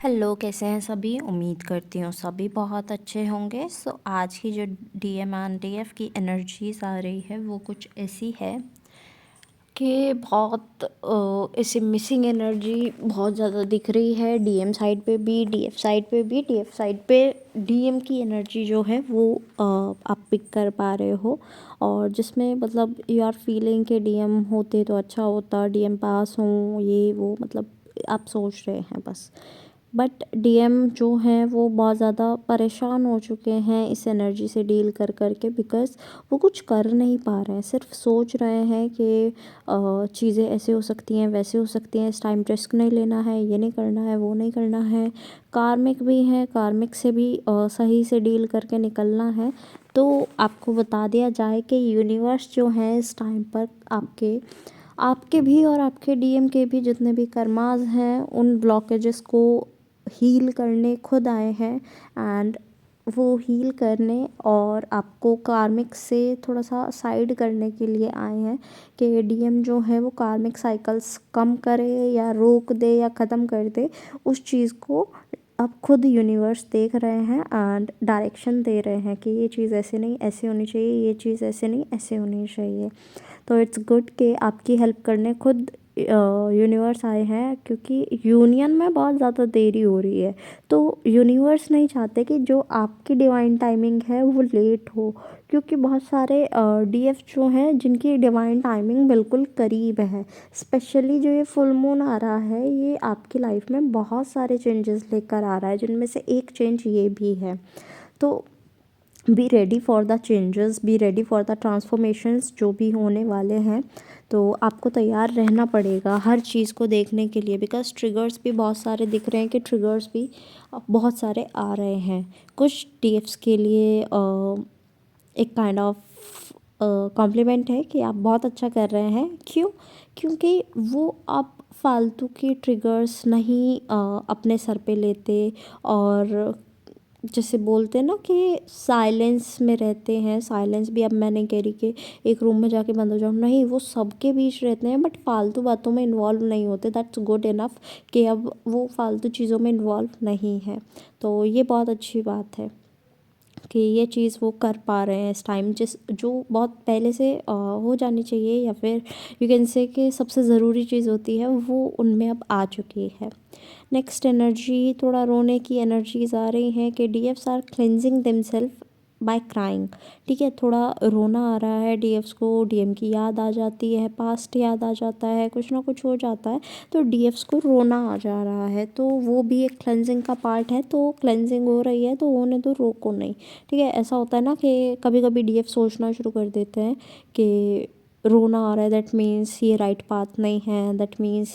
Hello, कैसे हैं सभी। उम्मीद करती हूँ सभी बहुत अच्छे होंगे। सो आज की जो डीएम एंड डीएफ की एनर्जीज आ रही है वो कुछ ऐसी है कि बहुत ऐसे मिसिंग एनर्जी बहुत ज़्यादा दिख रही है। डीएम साइड पे भी, डीएफ साइड पे भी। डीएफ साइड पे डीएम की एनर्जी जो है वो आप पिक कर पा रहे हो, और जिसमें मतलब यू आर फीलिंग कि डीएम होते तो अच्छा होता, डीएम पास हों, ये वो मतलब आप सोच रहे हैं बस। बट डीएम जो हैं वो बहुत ज़्यादा परेशान हो चुके हैं इस एनर्जी से डील कर कर के, बिकॉज़ वो कुछ कर नहीं पा रहे हैं, सिर्फ सोच रहे हैं कि चीज़ें ऐसे हो सकती हैं, वैसे हो सकती हैं, इस टाइम रिस्क नहीं लेना है, ये नहीं करना है, वो नहीं करना है। कार्मिक भी हैं, कार्मिक से भी सही से डील करके निकलना है। तो आपको बता दिया जाए कि यूनिवर्स जो है इस टाइम पर आपके आपके भी और आपके डीएम के भी जितने भी कर्मास हैं उन ब्लॉकेजेस को हील करने खुद आए हैं। एंड वो हील करने और आपको कार्मिक से थोड़ा सा साइड करने के लिए आए हैं कि डीएम जो है वो कार्मिक साइकिल्स कम करे या रोक दे या ख़त्म कर दे उस चीज़ को। अब खुद यूनिवर्स देख रहे हैं एंड डायरेक्शन दे रहे हैं कि ये चीज़ ऐसे नहीं ऐसे होनी चाहिए, ये चीज़ ऐसे नहीं ऐसे होनी चाहिए। तो इट्स गुड कि आपकी हेल्प करने खुद यूनिवर्स आए हैं, क्योंकि यूनियन में बहुत ज़्यादा देरी हो रही है। तो यूनिवर्स नहीं चाहते कि जो आपकी डिवाइन टाइमिंग है वो लेट हो, क्योंकि बहुत सारे डीएफ जो हैं जिनकी डिवाइन टाइमिंग बिल्कुल करीब है। स्पेशली जो ये फुल मून आ रहा है ये आपकी लाइफ में बहुत सारे चेंजेस लेकर आ रहा है, जिनमें से एक चेंज ये भी है। तो be ready for the changes, be ready for the transformations जो भी होने वाले हैं। तो आपको तैयार रहना पड़ेगा हर चीज़ को देखने के लिए, बिकॉज ट्रिगर्स भी बहुत सारे दिख रहे हैं कि ट्रिगर्स भी बहुत सारे आ रहे हैं। कुछ टीएफ्स के लिए एक काइंड ऑफ कॉम्प्लीमेंट है कि आप बहुत अच्छा कर रहे हैं। क्यों? क्योंकि वो आप फालतू के ट्रिगर्स नहीं अपने सर पे लेते, और जैसे बोलते हैं ना कि साइलेंस में रहते हैं। साइलेंस भी अब मैं नहीं कह रही कि एक रूम में जाके बंद हो जाओ, नहीं, वो सबके बीच रहते हैं बट फालतू बातों में इन्वॉल्व नहीं होते। दैट्स गुड इनफ कि अब वो फालतू चीज़ों में इन्वॉल्व नहीं है। तो ये बहुत अच्छी बात है कि ये चीज़ वो कर पा रहे हैं इस टाइम, जिस जो बहुत पहले से हो जानी चाहिए, या फिर यू कैन से कि सबसे ज़रूरी चीज़ होती है वो उनमें अब आ चुकी है। नेक्स्ट एनर्जी, थोड़ा रोने की एनर्जीज आ रही हैं कि डीएफ्स are cleansing themselves by crying. ठीक है, थोड़ा रोना आ रहा है डीएफ्स को, डीएम की याद आ जाती है, पास्ट याद आ जाता है, कुछ ना कुछ हो जाता है, तो डीएफ्स को रोना आ जा रहा है। तो वो भी एक क्लेंजिंग का पार्ट है। तो क्लेंजिंग हो रही है तो होने दो, रोको नहीं। ठीक है, ऐसा होता है ना कि कभी कभी डीएफ सोचना शुरू कर देते हैं कि रोना आ रहा है, दैट मीन्स ये राइट पाथ नहीं है, दैट मीन्स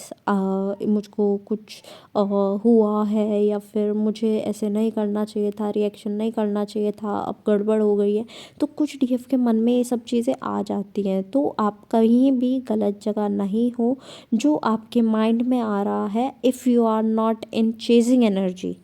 मुझको कुछ हुआ है, या फिर मुझे ऐसे नहीं करना चाहिए था, रिएक्शन नहीं करना चाहिए था, अब गड़बड़ हो गई है। तो कुछ डीएफ के मन में ये सब चीज़ें आ जाती हैं। तो आप कहीं भी गलत जगह नहीं हो। जो आपके माइंड में आ रहा है, if you are not in chasing energy,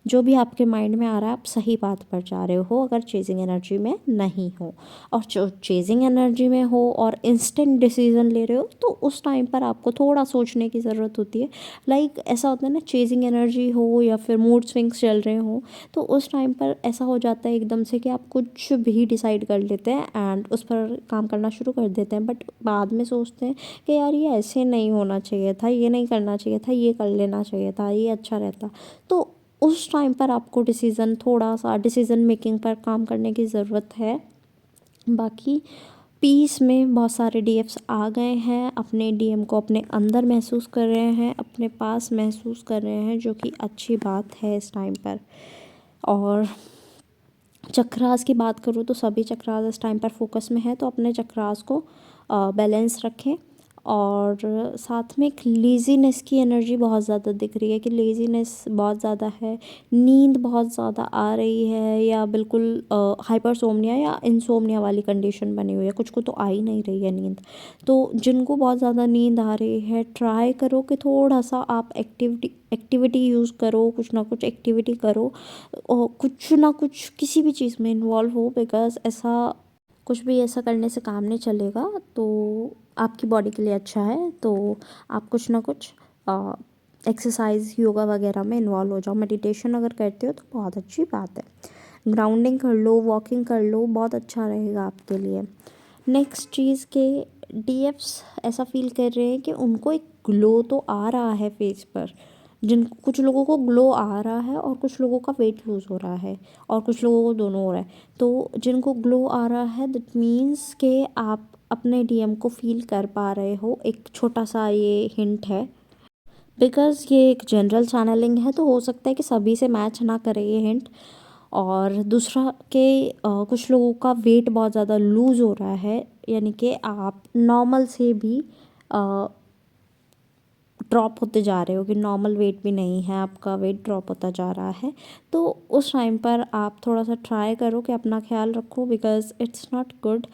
जो भी आपके माइंड में आ रहा है आप सही बात पर जा रहे हो अगर चेजिंग एनर्जी में नहीं हो। और जो चेजिंग एनर्जी में हो और इंस्टेंट डिसीजन ले रहे हो तो उस टाइम पर आपको थोड़ा सोचने की ज़रूरत होती है। लाइक ऐसा होता है ना, चेजिंग एनर्जी हो या फिर मूड स्विंग्स चल रहे हो, तो उस टाइम पर ऐसा हो जाता है एकदम से कि आप कुछ भी डिसाइड कर लेते हैं एंड उस पर काम करना शुरू कर देते हैं, बट बाद में सोचते हैं कि यार ये ऐसे नहीं होना चाहिए था, ये नहीं करना चाहिए था, ये कर लेना चाहिए था, ये अच्छा रहता। तो उस टाइम पर आपको डिसीज़न, थोड़ा सा डिसीज़न मेकिंग पर काम करने की ज़रूरत है। बाकी पीस में बहुत सारे डीएफ्स आ गए हैं, अपने डीएम को अपने अंदर महसूस कर रहे हैं, अपने पास महसूस कर रहे हैं, जो कि अच्छी बात है इस टाइम पर। और चक्रास की बात करूँ तो सभी चक्रास इस टाइम पर फोकस में है, तो अपने चक्रास को बैलेंस रखें। और साथ में एक लेज़ीनेस की एनर्जी बहुत ज़्यादा दिख रही है कि लेज़ीनेस बहुत ज़्यादा है, नींद बहुत ज़्यादा आ रही है, या बिल्कुल हाइपरसोमनिया या इंसोमनिया वाली कंडीशन बनी हुई है, कुछ को तो आ ही नहीं रही है नींद। तो जिनको बहुत ज़्यादा नींद आ रही है, ट्राई करो कि थोड़ा सा आप एक्टिविटी यूज़ करो, कुछ ना कुछ एक्टिविटी करो, और कुछ ना कुछ किसी भी चीज़ में इन्वॉल्व हो, बिकॉज़ ऐसा कुछ भी ऐसा करने से काम नहीं चलेगा। तो आपकी बॉडी के लिए अच्छा है, तो आप कुछ ना कुछ एक्सरसाइज योगा वगैरह में इन्वॉल्व हो जाओ। मेडिटेशन अगर करते हो तो बहुत अच्छी बात है। ग्राउंडिंग कर लो, वॉकिंग कर लो, बहुत अच्छा रहेगा आपके लिए। नेक्स्ट चीज़ के डीएफ्स ऐसा फील कर रहे हैं कि उनको एक ग्लो तो आ रहा है फेस पर। कुछ लोगों को ग्लो आ रहा है और कुछ लोगों का वेट लूज़ हो रहा है और कुछ लोगों को दोनों हो रहा है। तो जिनको ग्लो आ रहा है दैट मीन्स कि आप अपने डीएम को फील कर पा रहे हो। एक छोटा सा ये हिंट है, बिकॉज़ ये एक जनरल चैनलिंग है तो हो सकता है कि सभी से मैच ना करे ये हिंट। और दूसरा कि कुछ लोगों का वेट बहुत ज़्यादा लूज़ हो रहा है, यानी कि आप नॉर्मल से भी ड्रॉप होते जा रहे हो, कि नॉर्मल वेट भी नहीं है, आपका वेट ड्रॉप होता जा रहा है। तो उस टाइम पर आप थोड़ा सा ट्राई करो कि अपना ख्याल रखो, बिकॉज़ इट्स नॉट गुड।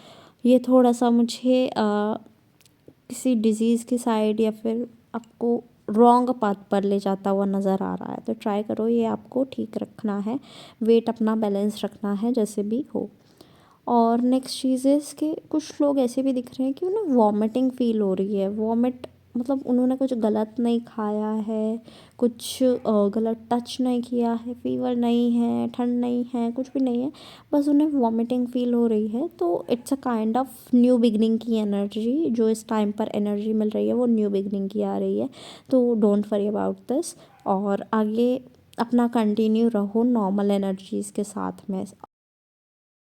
ये थोड़ा सा मुझे किसी डिज़ीज़ की साइड या फिर आपको रॉन्ग पाथ पर ले जाता हुआ नज़र आ रहा है। तो ट्राई करो, ये आपको ठीक रखना है, वेट अपना बैलेंस रखना है जैसे भी हो। और नेक्स्ट चीज़ इज़ कि कुछ लोग ऐसे भी दिख रहे हैं कि उन्हें वॉमिटिंग फ़ील हो रही है। वॉमिट मतलब उन्होंने कुछ गलत नहीं खाया है, कुछ गलत टच नहीं किया है, फ़ीवर नहीं है, ठंड नहीं है, कुछ भी नहीं है, बस उन्हें वॉमिटिंग फ़ील हो रही है। तो it's a kind of new beginning की एनर्जी, जो इस टाइम पर एनर्जी मिल रही है वो न्यू बिगनिंग की आ रही है। तो डोंट वरी अबाउट दिस, और आगे अपना कंटिन्यू रहो नॉर्मल एनर्जीज़ के साथ में।